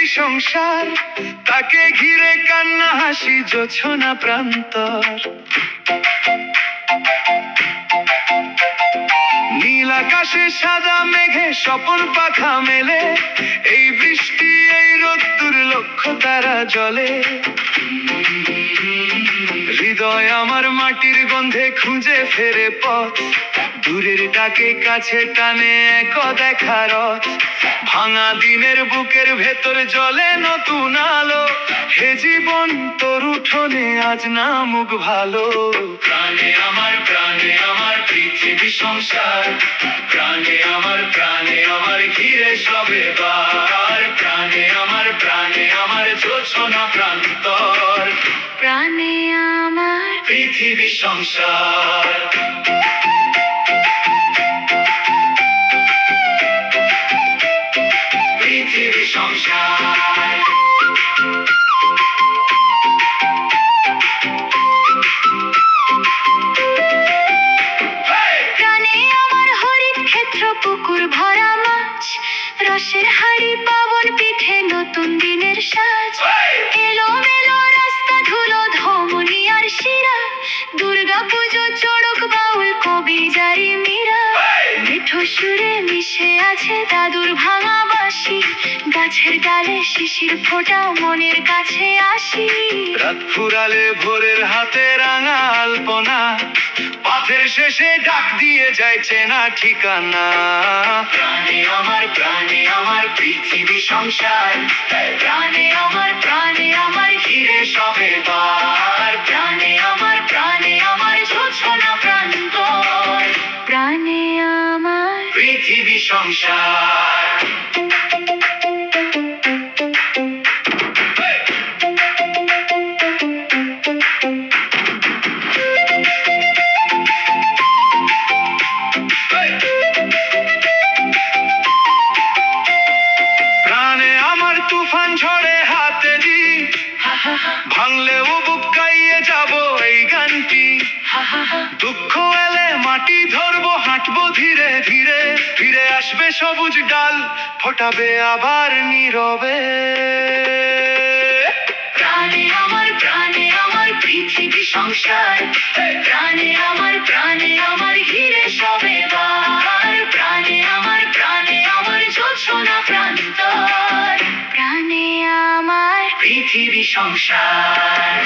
পৃথিবী সংসার, তাকে ঘিরে কান্না হাসি জোছনা প্রান্তর। নীল আকাশে সাদা মেঘে স্বপন পাখা মেলে, এই বৃষ্টি এই রোদ্দুর লক্ষ্য তারা জলে। হৃদয় আমার মাটির গন্ধে খুঁজে ফেরে পথ, দূরের ডাকে কাছে টানে এক দেখা রথ। ভাঙা দিনের বুকের ভেতর জলে নতুন আলো, হে জীবন তোর উঠোনে আজ নামুক ভালো। প্রাণে আমার পৃথিবী সংসার, প্রাণে আমার ঘিরে সবে বার। প্রাণে আমার জোছনা প্রান্তর। প্রাণে আমার পৃথিবী সংসার। পৃথিবী সংসার। প্রাণে আমার হরিত ক্ষেত্র, পুকুর ভরা মাছ, রসের হাড়ি পাবন পিঠে নতুন দিনের সাজ। এলো মেলো রাস্তা ধুলো ধমনী আর শিরা, দুর্গা পুজো চড়ক বাউল কবি জারি মীরা। মিঠো সুরে মিশে আছে দাদুর ভাঙা বাঁশি, গাছের ডালে শিশির ফোঁটা মনের কাছে আসি। রাত ফুরালে ভোরের হাতে রাঙা আলপনা, পথের শেষে ডাক দিয়ে যায় চেনা ঠিকানা। প্রাণে আমার পৃথিবী সংসার, প্রাণে আমার ঘিরে সবে বার। প্রাণে আমার জোছনা প্রান্তর। প্রাণে আমার পৃথিবী সংসার। প্রাণে আমার তুফান ঝড়ে হাতে দি, ভাঙলেও বুক গাইয়ে যাব এই গানটি। দুঃখ এলে মাটি ধরবো, হাঁটবো ধীরে ধীরে, ফিরে আসবে সবুজ ডাল, ফোটাবে আবার নীরবে। প্রাণে আমার পৃথিবী সংসার, প্রাণে আমার ঘিরে সবে বার। প্রাণে আমার জোছনা প্রান্তর। প্রাণে আমার পৃথিবী সংসার।